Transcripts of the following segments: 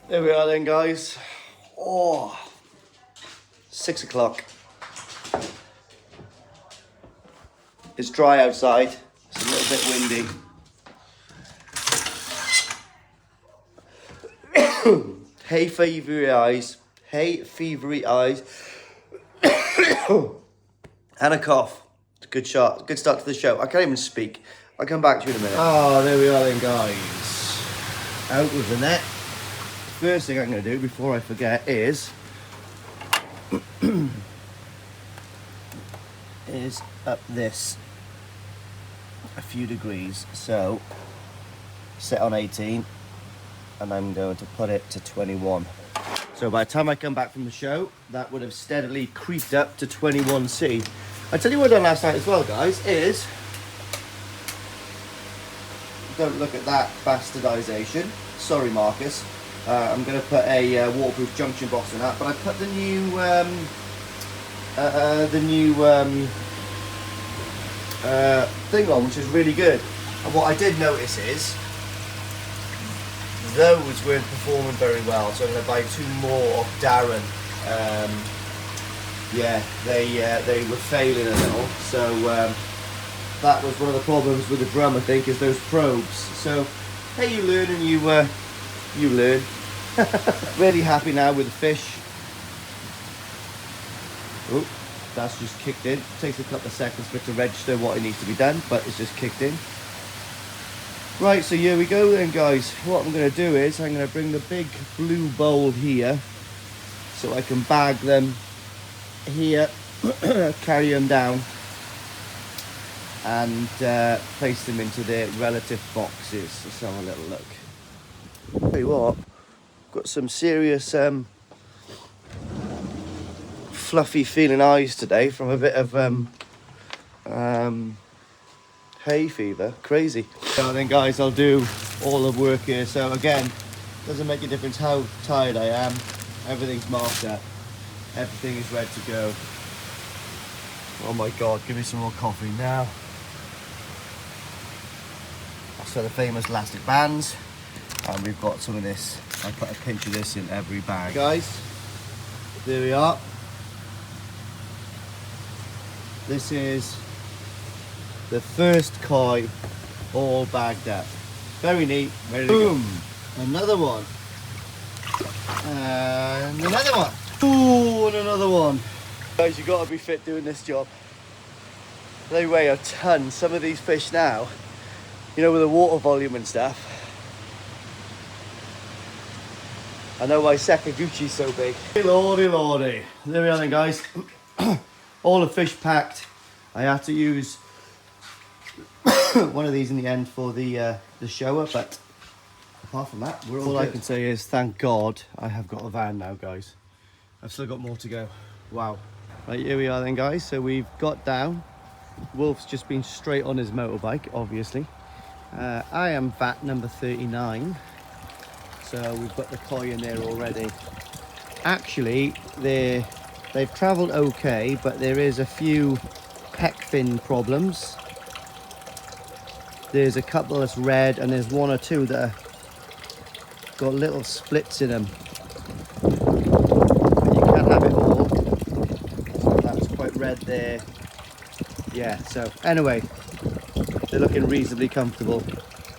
There we are then, guys. Oh, 6 o'clock. It's dry outside. It's a little bit windy. Hay fevery eyes. Hay fevery eyes. And a cough. It's a good shot. Good start to the show. I can't even speak. I'll come back to you in a minute. Oh, there we are then, guys. Out with the net. First thing I'm going to do before I forget is up this a few degrees. So set on 18 and I'm going to put it to 21. So by the time I come back from the show, that would have steadily creeped up to 21C. I tell you what I done last night as well, guys, is don't look at that bastardization. Sorry, Marcus. I'm going to put a waterproof junction box in that, but I put the new thing on, which is really good. And what I did notice is those weren't performing very well, so I'm going to buy 2 more of Darren. Yeah, they were failing a little, so that was one of the problems with the drum, I think, is those probes. So hey, you learn and you learn. Really happy now with the fish. Oh, that's just kicked in. Takes a couple of seconds for it to register what it needs to be done, but it's just kicked in. Right, so here we go then, guys. What I'm going to do is I'm going to bring the big blue bowl here so I can bag them here, carry them down and place them into their relative boxes. Let's have a little look. Tell you what, got some serious fluffy feeling eyes today from a bit of hay fever. Crazy. So then, guys, I'll do all the work here. So again, doesn't make a difference how tired I am. Everything's marked up. Everything is ready to go. Oh my God, give me some more coffee now. So the famous elastic bands. And we've got some of this. I put a pinch of this in every bag. Guys, there we are. This is the first koi all bagged up. Very neat, ready to go. Boom! Another one. And another one. Ooh, and another one. Guys, you've got to be fit doing this job. They weigh a ton. Some of these fish now, you know, with the water volume and stuff. I know why Sakaguchi's so big. Lordy, lordy. There we are then, guys. All the fish packed. I had to use one of these in the end for the shower, but apart from that, we're all good. All I can say is thank God I have got a van now, guys. I've still got more to go. Wow. Right, here we are then, guys. So we've got down. Wolf's just been straight on his motorbike, obviously. I am VAT number 39. So we've got the koi in there already. Actually, they've travelled okay, but there is a few pec fin problems. There's a couple that's red, and there's 1 or 2 that are got little splits in them. But you can't have it all. So that's quite red there. Yeah, so anyway, they're looking reasonably comfortable.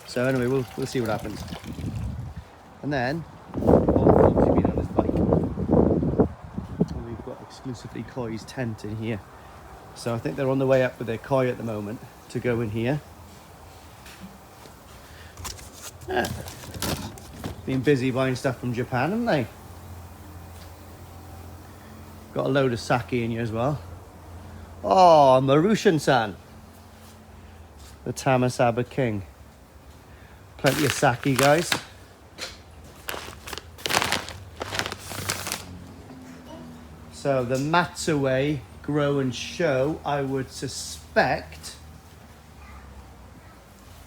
So anyway, we'll see what happens. And then, Wolf's been on his bike. And we've got exclusively koi's tent in here. So I think they're on the way up with their koi at the moment to go in here. Yeah. Been busy buying stuff from Japan, haven't they? Got a load of sake in here as well. Oh, Marushan-san. The Tamasaba King. Plenty of sake, guys. So the Matsue Grow and Show, I would suspect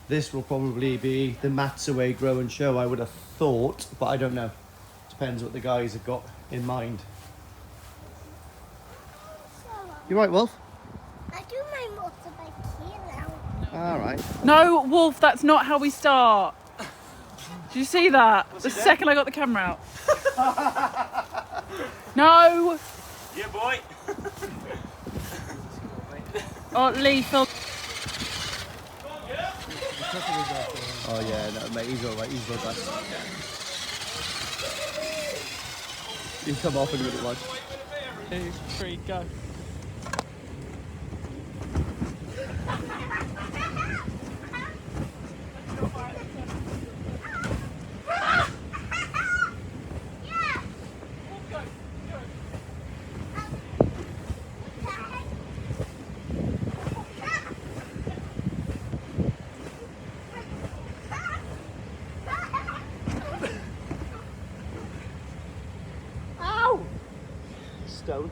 this will probably be the Matsue Grow and Show, I would have thought, but I don't know. Depends what the guys have got in mind. You right, Wolf? I do my motorbike here now. All right. No, Wolf, that's not how we start. Did you see that? The second I got the camera out. No! Yeah, boy. Oh, Lee, Phil. Oh yeah, no, mate, he's alright, he's good. You come off in a minute, like. 2, 3, go. Stone.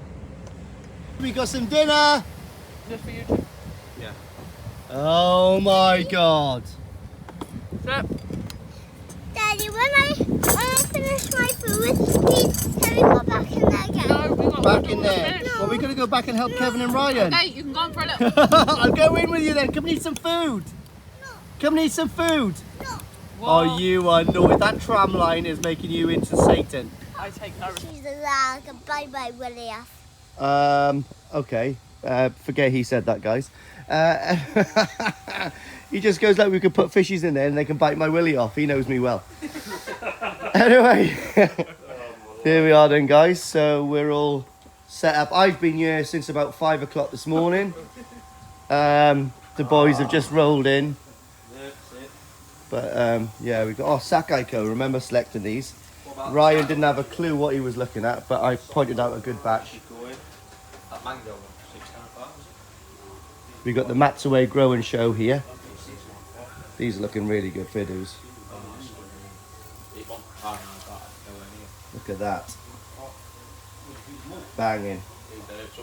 We got some dinner. Just for you two. Yeah. Oh my God. Yep. Daddy, when I finish my food, please can we go back in there again? No, we got Back in there. Well, we're gonna go back and help Kevin and Ryan. Okay, you can go on for a little. I'll go in with you then. Come and eat some food. No. Come and eat some food. No. Oh, you are naughty. That tram line is making you into Satan. I take no. She's a lag. Bye-bye, William. Okay. Forget he said that, guys. He just goes like we could put fishies in there and they can bite my willy off. He knows me well. Anyway, here we are then, guys. So we're all set up. I've been here since about 5 o'clock this morning. The boys have just rolled in. But yeah, we've got Sakaiko. Remember selecting these. Ryan didn't have a clue what he was looking at, but I pointed out a good batch. We've got the Matsue Grow and Show here. These are looking really good fiddles. Look at that. Banging.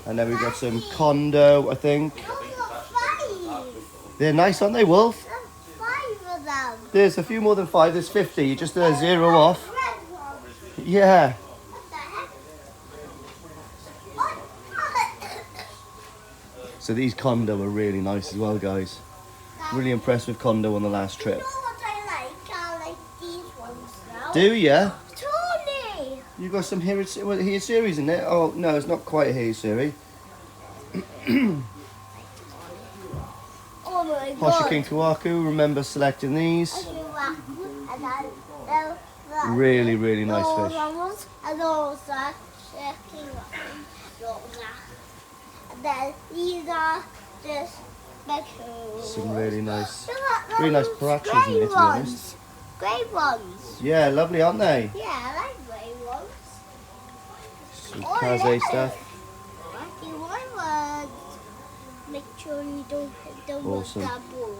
And then we've got some Kondo, I think. They're nice, aren't they, Wolf? 5 of them. There's a few more than 5. There's 50. You just zero off. Yeah. What the heck? So these Kondo are really nice as well, guys. Really impressed with Kondo on the last You trip. know what I like these ones now. Do ya? Tony! You got some here series in there? Oh no, it's not quite a here series. Oh my Hosha god. King Kawaku, remember selecting these. Really, really nice fish. And also checking and then these are just special. Some really nice, Look at really nice those parachas in there, to be honest. Grey ones. Yeah, lovely, aren't they? Yeah, I like grey ones. Some Oh, Kaze yeah. stuff. Lucky white ones. Make sure you don't hit them Awesome. with that ball.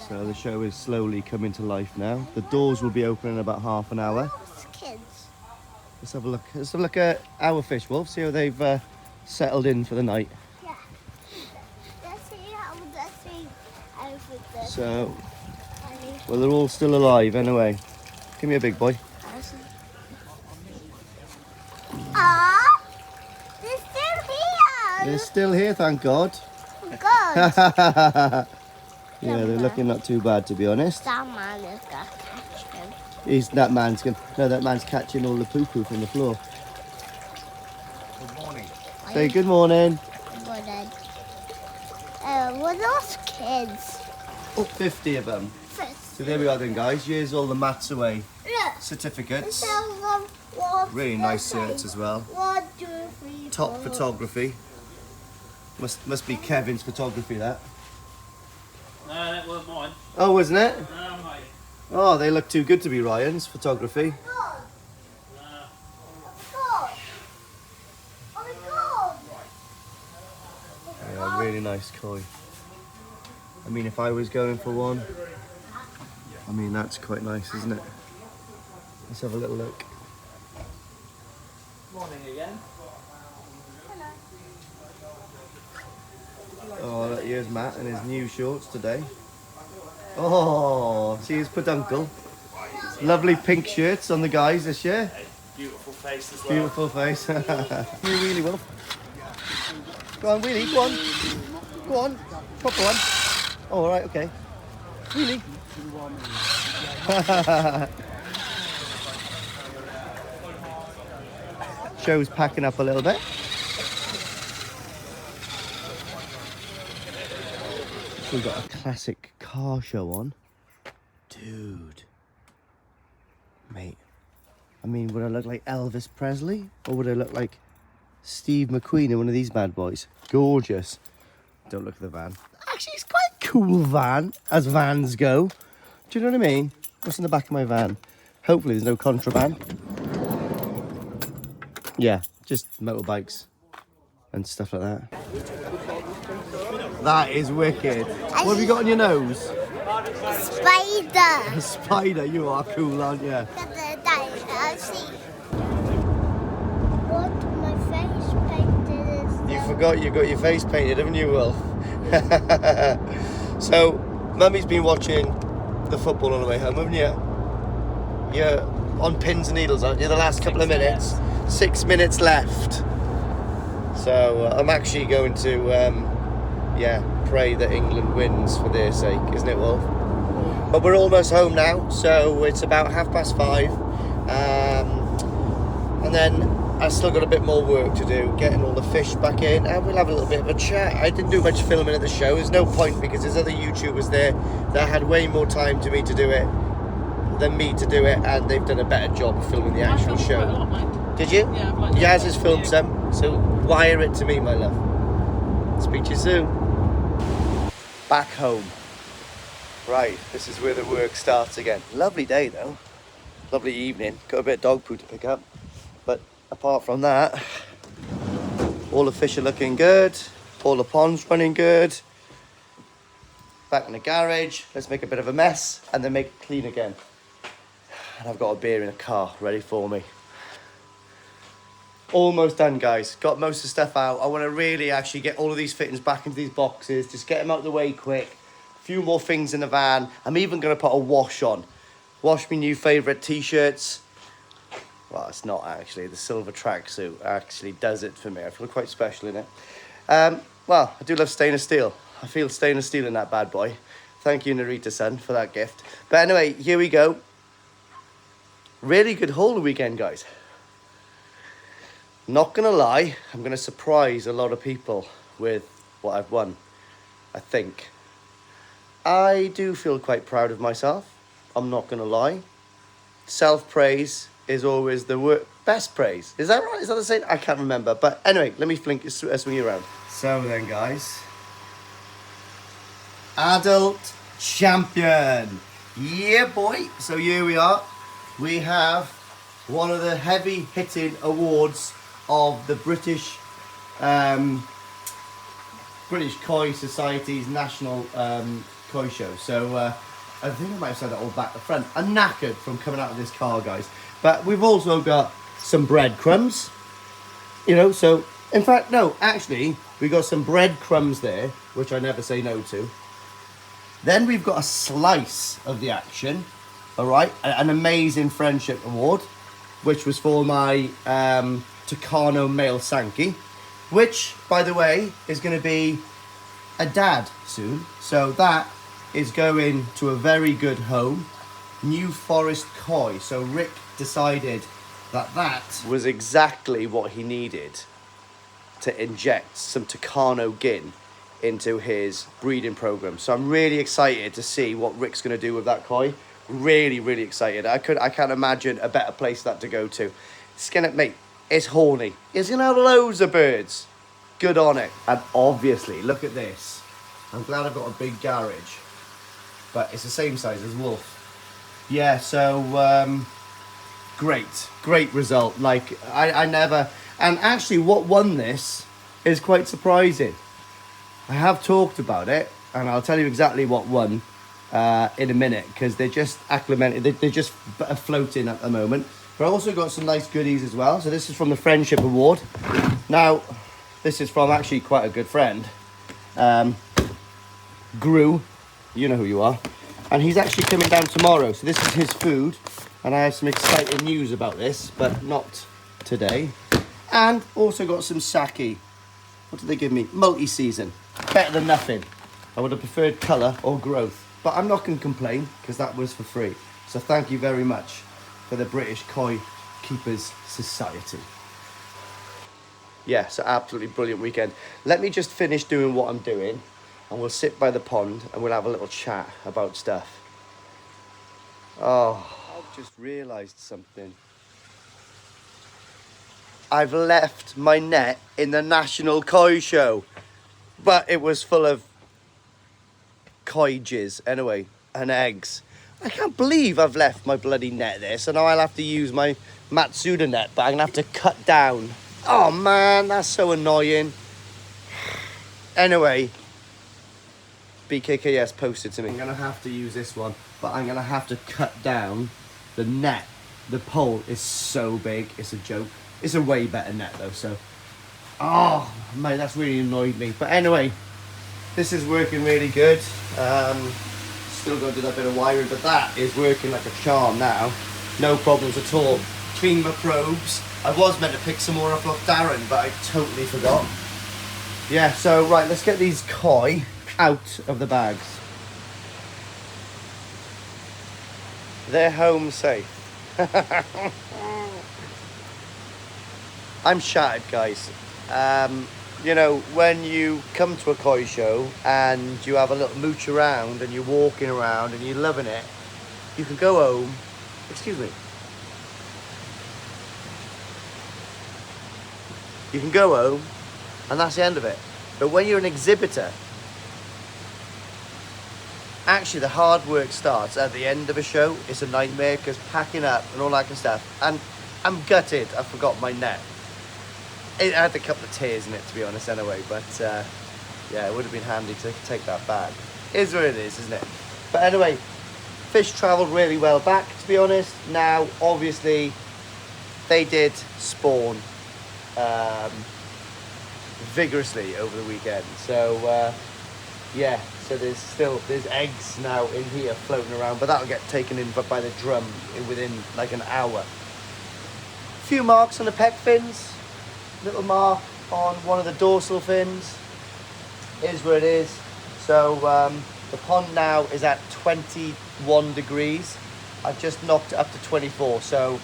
So the show is slowly coming to life now. The doors will be open in about half an hour. Those kids. Let's have a look. Let's have a look at our fish, Wolf. See how they've settled in for the night. Yeah. Let's see how everything. So, well, they're all still alive anyway. Give me a big boy. Ah, they're still here. They're still here, thank God. God. Yeah, they're looking not too bad, to be honest. That man is gonna catch him. That man's catching all the poo-poo from the floor. Good morning. Say good morning. Good then. What are those kids? 50 of them. First, So there we are then, guys. Here's all the Matsue look. certificates. One, Really nice shirts as well. 1, 2, 3, Top 4. photography. Must be Kevin's photography, that. No, that wasn't mine. Oh, wasn't it? No, mate. Oh, they look too good to be Ryan's photography. God. No. God. Oh my God. Yeah, really nice koi. I mean, if I was going for one, I mean, that's quite nice, isn't it? Let's have a little look. Morning again. Oh, look, here's Matt in his new shorts today. Oh, see his peduncle. Lovely pink shirts on the guys this year. Beautiful face as well. Beautiful face. You really will. Go on, Wheelie, go on. Go on. Proper one. Oh, all right, okay. Wheelie. Show's packing up a little bit. We've got a classic car show on. Dude. Mate. I mean, would I look like Elvis Presley? Or would I look like Steve McQueen in one of these bad boys? Gorgeous. Don't look at the van. Actually, it's quite a cool van, as vans go. Do you know what I mean? What's in the back of my van? Hopefully there's no contraband. Yeah, just motorbikes and stuff like that. That is wicked. What have you got on your nose? Spider. A spider. You are cool, aren't you? I see. What my face painted is. You forgot you got your face painted, haven't you, Will? So, Mummy's been watching the football on the way home, haven't you? You're on pins and needles, aren't you? The last couple of minutes. 6 minutes left. So, I'm actually going to, pray that England wins for their sake, isn't it, Will? But we're almost home now, so it's about 5:30. And then I've still got a bit more work to do, getting all the fish back in, and we'll have a little bit of a chat. I didn't do much filming at the show. There's no point because there's other YouTubers there that had way more time to me to do it than me to do it, and they've done a better job of filming the actual show. Did you? Yeah, I've liked it. Yaz has filmed some, so wire it to me, my love. Speak to you soon. Back home. Right, this is where the work starts again. Lovely day though. Lovely evening. Got a bit of dog poo to pick up. But apart from that, all the fish are looking good. All the ponds running good. Back in the garage. Let's make a bit of a mess and then make it clean again. And I've got a beer in the car ready for me. Almost done, guys. Got most of the stuff out. I want to really actually get all of these fittings back into these boxes. Just get them out of the way quick. A few more things in the van. I'm even going to put a wash on. Wash my new favourite t-shirts. Well, it's not actually. The silver tracksuit actually does it for me. I feel quite special in it. Well, I do love stainless steel. I feel stainless steel in that bad boy. Thank you, Narita-san, for that gift. But anyway, here we go. Really good haul the weekend, guys. Not gonna lie, I'm gonna surprise a lot of people with what I've won, I think. I do feel quite proud of myself, I'm not gonna lie. Self-praise is always the best praise. Is that right? Is that the same? I can't remember. But anyway, let me swing you around. So then, guys. Adult champion. Yeah, boy. So here we are. We have one of the heavy hitting awards of the British Koi Society's national koi show. So I think I might have said that all back to front. I'm knackered from coming out of this car, guys. But we've also got some breadcrumbs, you know. So in fact, no, actually, we got some breadcrumbs there, which I never say no to. Then we've got a slice of the action. All right, an amazing friendship award, which was for my Tucano male Sankey, which, by the way, is going to be a dad soon. So that is going to a very good home, New Forest Koi. So Rick decided that that was exactly what he needed to inject some Tucano gin into his breeding program. So I'm really excited to see what Rick's going to do with that koi. Really, really excited. I can't imagine a better place that to go to. It's gonna, mate, it's horny. It's gonna have loads of birds. Good on it. And obviously, look at this. I'm glad I've got a big garage, but it's the same size as Wolf. Yeah, so great result. Like I never, and actually what won this is quite surprising. I have talked about it, and I'll tell you exactly what won in a minute, because they're just acclimated, they're just floating at the moment. But I also got some nice goodies as well. So this is from the Friendship Award. Now, this is from actually quite a good friend, Gru, you know who you are, and he's actually coming down tomorrow. So this is his food, and I have some exciting news about this, but not today. And also got some sake. What did they give me? Multi-season. Better than nothing. I would have preferred colour or growth, but I'm not going to complain because that was for free. So thank you very much for the British Koi Keepers Society. Yeah, so absolutely brilliant weekend. Let me just finish doing what I'm doing and we'll sit by the pond and we'll have a little chat about stuff. Oh, I've just realised something. I've left my net in the National Koi Show, but it was full of koi jizz anyway, and eggs. I can't believe I've left my bloody net there, so now I'll have to use my Matsuda net, but I'm gonna have to cut down. Oh man, that's so annoying. Anyway, BKKS posted to me. I'm gonna have to use this one, but I'm gonna have to cut down the net. The pole is so big, it's a joke. It's a way better net though, so. Oh, mate, that's really annoyed me. But anyway, this is working really good. Still got to do that bit of wiring, but that is working like a charm now. No problems at all. Clean my probes. I was meant to pick some more up off Darren, but I totally forgot. Yeah, so right, let's get these koi out of the bags. They're home safe. I'm shattered, guys. You know, when you come to a koi show and you have a little mooch around and you're walking around and you're loving it, you can go home. Excuse me. You can go home and that's the end of it. But when you're an exhibitor, actually the hard work starts at the end of a show. It's a nightmare because packing up and all that kind of stuff. And I'm gutted I forgot my net. It had a couple of tears in it, to be honest, anyway. But yeah, it would have been handy to take that back. It is what it is, isn't it? But anyway, fish travelled really well back, to be honest. Now, obviously, they did spawn vigorously over the weekend. So yeah, so there's eggs now in here floating around, but that'll get taken in by the drum within like an hour. Few marks on the pec fins. Little mark on one of the dorsal fins. Is where it is. So the pond now is at 21 degrees. I've just knocked it up to 24. So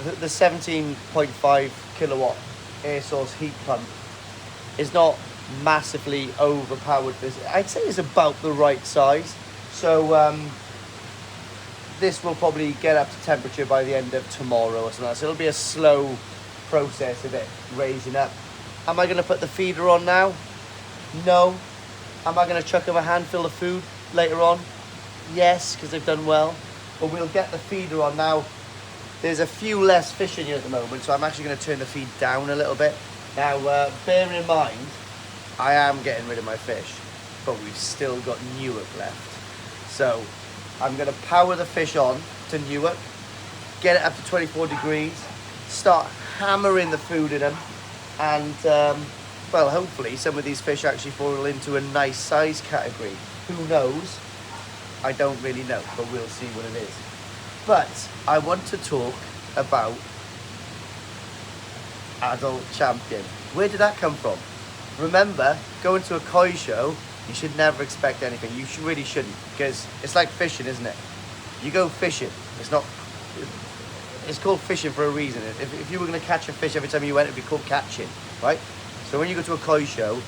the 17.5 kilowatt air source heat pump is not massively overpowered. I'd say it's about the right size. So this will probably get up to temperature by the end of tomorrow or something. So it'll be a slow process of it raising up. Am I going to put the feeder on now? No. Am I going to chuck them a handful of food later on? Yes, because they've done well. But we'll get the feeder on now. There's a few less fish in here at the moment, so I'm actually going to turn the feed down a little bit. Now, bear in mind, I am getting rid of my fish, but we've still got Newark left. So I'm going to power the fish on to Newark, get it up to 24 degrees, start hammering the food in them, and well, hopefully some of these fish actually fall into a nice size category. Who knows? I don't really know, but we'll see what it is. But I want to talk about Adult Champion. Where did that come from? Remember, going to a koi show, you should never expect anything. You really shouldn't, because it's like fishing, isn't it? You go fishing. It's called fishing for a reason. If you were going to catch a fish every time you went, it'd be called catching, right? So when you go to a koi show,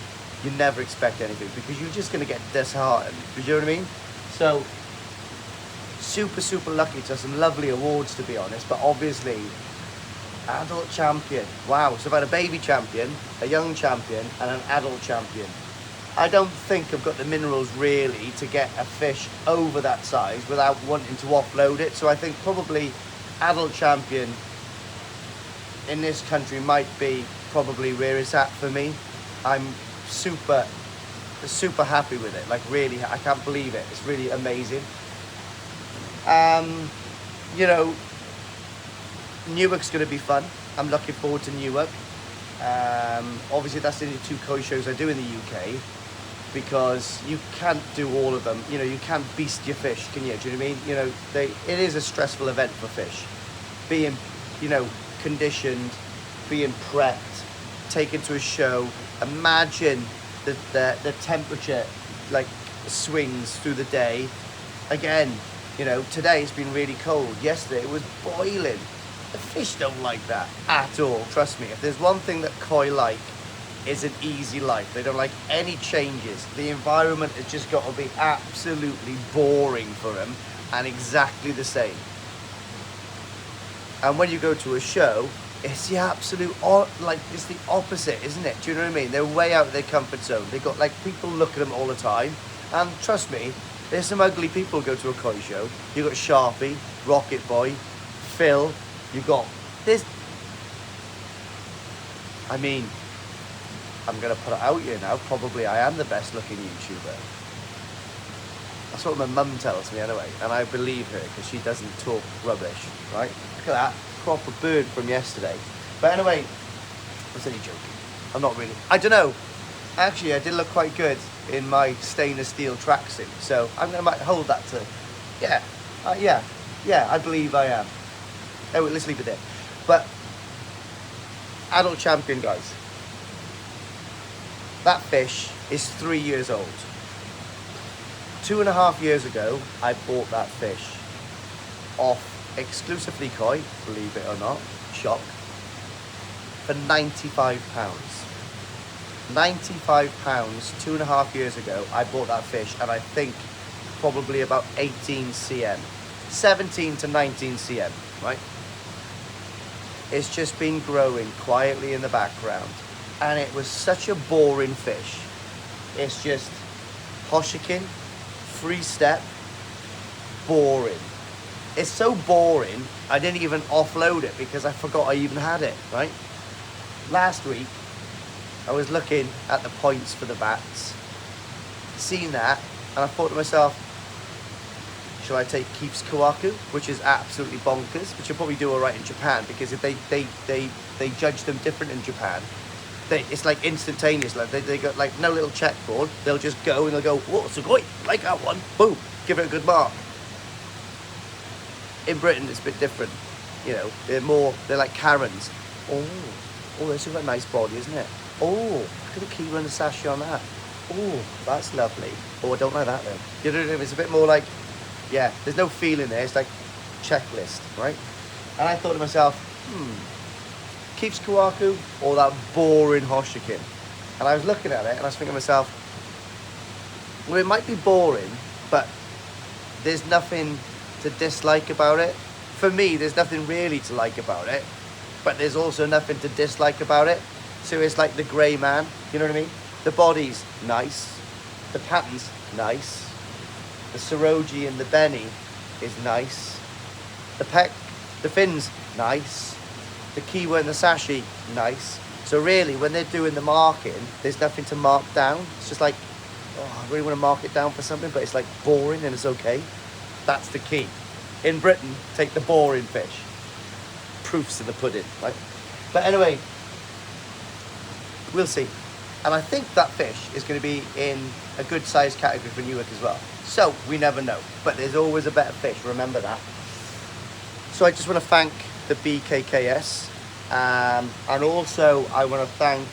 you never expect anything because you're just going to get disheartened. Do you know what I mean? So, super lucky to have some lovely awards, to be honest. But obviously, adult champion. Wow, so I've had a baby champion, a young champion, and an adult champion. I don't think I've got the minerals really to get a fish over that size without wanting to offload it. So I think probably adult champion in this country might be probably where it's at for me. I'm super happy with it. Like really, I can't believe it. It's really amazing. You know, Newark's going to be fun. I'm looking forward to Newark. Obviously, that's the only 2 koi shows I do in the UK because you can't do all of them. You know, you can't beast your fish, can you? Do you know what I mean? You know, it is a stressful event for fish. Being, you know, conditioned, being prepped, taken to a show. Imagine the temperature like swings through the day. Again, You know, today it's been really cold. Yesterday it was boiling. The fish don't like that at all. Trust me, if there's one thing that koi like, is an easy life. They don't like any changes. The environment has just got to be absolutely boring for them and exactly the same. And when you go to a show, it's the absolute, like, it's the opposite, isn't it? Do you know what I mean? They're way out of their comfort zone. They've got, like, people look at them all the time. And trust me, there's some ugly people who go to a koi show. You've got Sharpie, Rocket Boy, Phil. You've got this. I mean, I'm going to put it out here now. Probably I am the best looking YouTuber. That's what my mum tells me anyway. And I believe her because she doesn't talk rubbish, right? Look at that. Proper bird from yesterday. But anyway, I was only joking. I'm not really. I don't know. Actually, I did look quite good in my stainless steel tracksuit. So I'm going to might hold that to, yeah, I believe I am. Oh, let's leave it there. But adult champion, guys. That fish is 3 years old. 2.5 years ago, I bought that fish off exclusively koi, believe it or not, shock, for £95. £95, 2.5 years ago, I bought that fish, and I think probably about 18 cm, 17 to 19 cm, right? It's just been growing quietly in the background, and it was such a boring fish. It's just Hoshikin, free step, boring. It's so boring, I didn't even offload it because I forgot I even had it, right? Last week, I was looking at the points for the bats, seen that, and I thought to myself, should I take Keeps Kawaku, which is absolutely bonkers, which will probably do all right in Japan because if they judge them different in Japan. It's like instantaneous, like they got like no little checkboard, they'll just go and they'll go, whoa, it's a koi, like that one, boom, give it a good mark. In Britain, it's a bit different, you know, they're like Karens. Oh, that's a nice body, isn't it? Oh, look at the keeper and the sachet on that. Oh, that's lovely. Oh, I don't like that though. You know what I mean? It's a bit more like, yeah, there's no feeling there, it's like checklist, right? And I thought to myself, Keeps Kawaku or that boring Hoshikin? And I was looking at it and I was thinking to myself, well, it might be boring, but there's nothing to dislike about it. For me, there's nothing really to like about it, but there's also nothing to dislike about it. So it's like the grey man, you know what I mean? The body's nice, the pattern's nice, the Saroji and the Benny is nice, the fin's nice, the Kiwa and the Sashi, nice. So really, when they're doing the marking, there's nothing to mark down. It's just like, oh, I really want to mark it down for something, but it's like boring and it's okay. That's the key. In Britain, take the boring fish. Proofs in the pudding, right? But anyway, we'll see. And I think that fish is going to be in a good size category for Newark as well. So, we never know. But there's always a better fish, remember that. So I just want to thank the BKKS. And also, I want to thank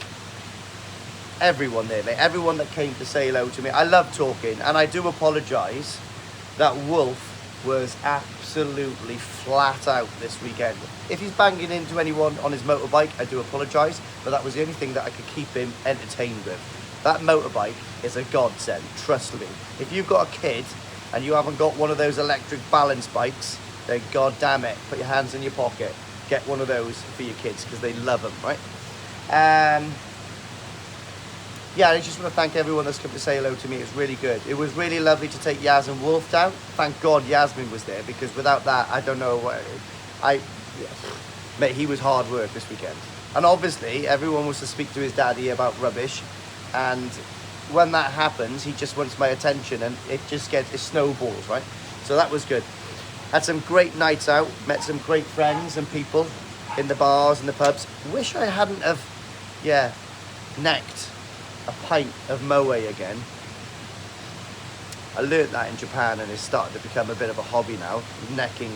everyone there, mate. Everyone that came to say hello to me. I love talking. And I do apologise that Wolf was absolutely flat out this weekend. If he's banging into anyone on his motorbike, I do apologise, but that was the only thing that I could keep him entertained with. That motorbike is a godsend, trust me. If you've got a kid and you haven't got one of those electric balance bikes, then god damn it, put your hands in your pocket. Get one of those for your kids because they love them, right? Yeah, I just want to thank everyone that's come to say hello to me. It's really good. It was really lovely to take Yaz and Wolf down. Thank God Yasmin was there because without that, I don't know what... Mate, he was hard work this weekend. And obviously, everyone wants to speak to his daddy about rubbish. And when that happens, he just wants my attention and it snowballs, right? So that was good. Had some great nights out. Met some great friends and people in the bars and the pubs. Wish I hadn't have, necked a pint of Moe again. I learnt that in Japan and it's starting to become a bit of a hobby now, necking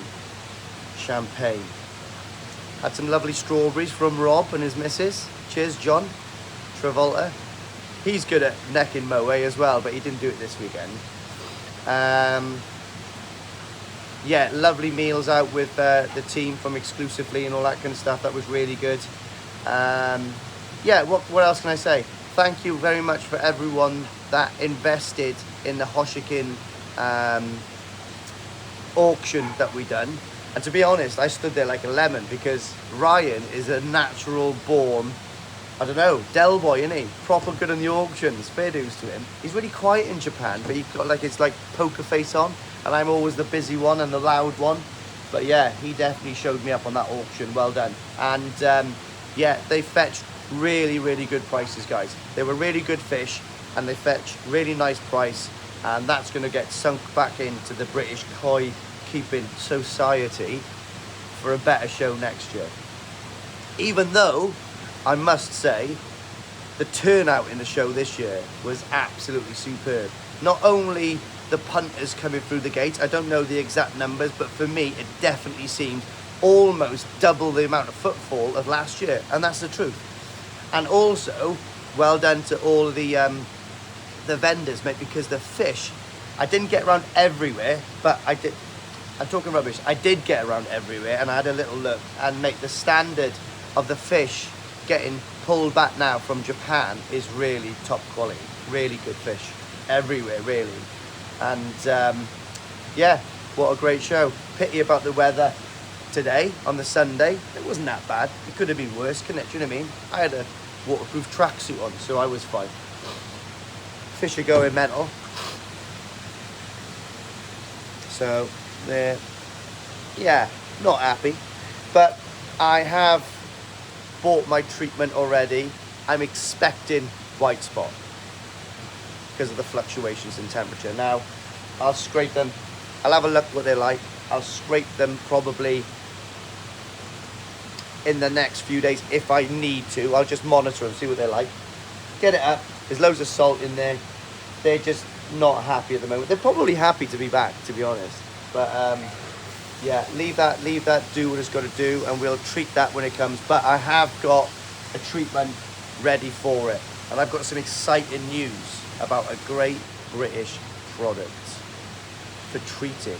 champagne. Had some lovely strawberries from Rob and his missus. Cheers, John Travolta. He's good at necking Moe as well, but he didn't do it this weekend. yeah, lovely meals out with the team from Exclusively and all that kind of stuff. That was really good. Yeah, what else can I say? Thank you very much for everyone that invested in the Hoshikin auction that we done. And to be honest, I stood there like a lemon because Ryan is a natural born, I don't know, Del boy, isn't he? Proper good in the auctions, fair dues to him. He's really quiet in Japan, but he's got like, it's like poker face on, and I'm always the busy one and the loud one. But yeah, he definitely showed me up on that auction, well done. And yeah, they fetched really, really good prices, guys. They were really good fish, and they fetched really nice price, and that's gonna get sunk back into the British koi keeping society for a better show next year. Even though, I must say, the turnout in the show this year was absolutely superb. Not only the punters coming through the gate, I don't know the exact numbers, but for me, it definitely seemed almost double the amount of footfall of last year, and that's the truth. And also, well done to all of the vendors, mate, because the fish, I didn't get around everywhere, but I did. I'm talking rubbish. I did get around everywhere, and I had a little look, and mate, the standard of the fish getting pulled back now from Japan is really top quality. Really good fish everywhere, really. And yeah, what a great show. Pity about the weather today on the Sunday. It wasn't that bad. It could have been worse, couldn't it? Do you know what I mean? I had a waterproof tracksuit on, so I was fine. Fish are going mental. So they're, yeah, not happy. But I have bought my treatment already. I'm expecting white spot because of the fluctuations in temperature. Now, I'll scrape them. I'll have a look what they're like. I'll scrape them probably in the next few days if I need to. I'll just monitor them, see what they're like. Get it up. There's loads of salt in there. They're just not happy at the moment. They're probably happy to be back, to be honest. But yeah, leave that, do what it's got to do, and we'll treat that when it comes. But I have got a treatment ready for it, and I've got some exciting news about a great British product for treating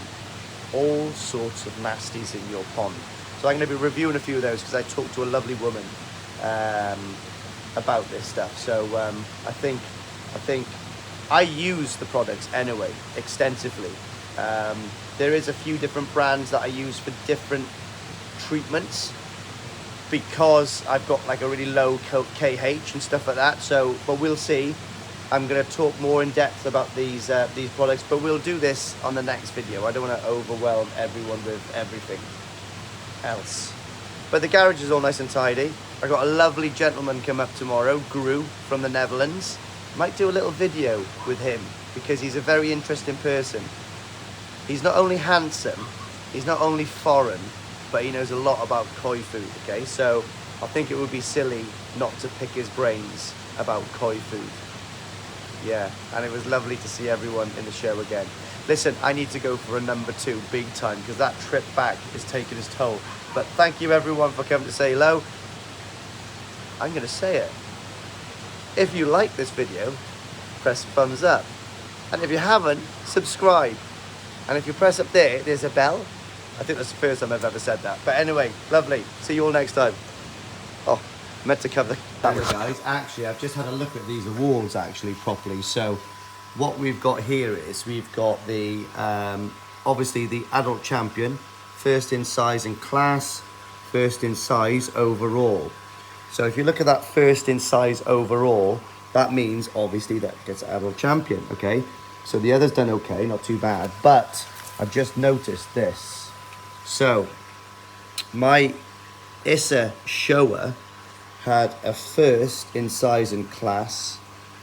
all sorts of nasties in your pond. So I'm going to be reviewing a few of those because I talked to a lovely woman about this stuff. So I think I use the products anyway extensively. There is a few different brands that I use for different treatments because I've got like a really low KH and stuff like that. So, but we'll see. I'm going to talk more in depth about these products, but we'll do this on the next video. I don't want to overwhelm everyone with everything else. But the garage is all nice and tidy. I got a lovely gentleman come up tomorrow, Gru from the Netherlands. Might do a little video with him because he's a very interesting person. He's not only handsome, he's not only foreign, but he knows a lot about koi food, okay? So I think it would be silly not to pick his brains about koi food. Yeah, and it was lovely to see everyone in the show again. Listen, I need to go for a number 2 big time because that trip back is taking its toll. But thank you everyone for coming to say hello. I'm going to say it. If you like this video, press thumbs up. And if you haven't, subscribe. And if you press up there, there's a bell. I think that's the first time I've ever said that. But anyway, lovely. See you all next time. Oh, meant to cover the camera. Guys, actually, I've just had a look at these awards actually properly. So what we've got here is we've got the, obviously the adult champion, first in size and class, first in size overall. So if you look at that first in size overall, that means obviously that gets adult champion, okay? So the other's done okay, not too bad, but I've just noticed this. So my Issa Showa had a first in size and class,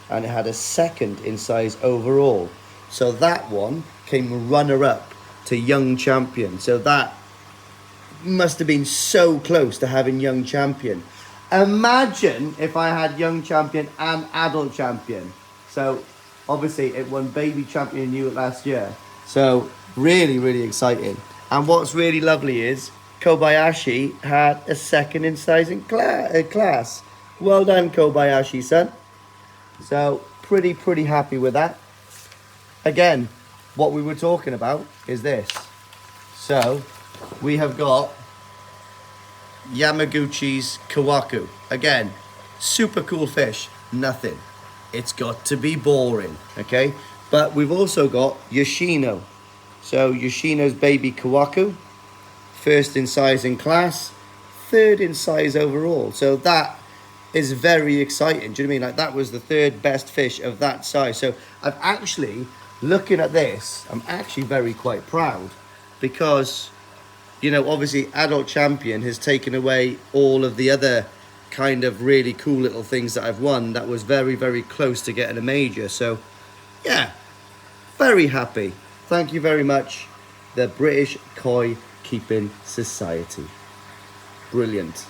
and it had a second in size overall. So that one came runner-up to young champion. So that must have been so close to having young champion. Imagine if I had young champion and adult champion. So obviously it won baby champion and knew it last year. So really, really exciting. And what's really lovely is Kobayashi had a second in size and class. Well done, Kobayashi, son. So pretty happy with that. Again, what we were talking about is this. So we have got Yamaguchi's Kawaku. Again, super cool fish. Nothing. It's got to be boring, okay? But we've also got Yoshino. So Yoshino's baby Kawaku, first in size in class, third in size overall. So that is very exciting. Do you know what I mean? Like, that was the third best fish of that size. So I've actually, looking at this, I'm actually very quite proud, because, you know, obviously Adult Champion has taken away all of the other kind of really cool little things that I've won that was very, very close to getting a major. So yeah, very happy. Thank you very much, the British Koi Keeping Society. Brilliant.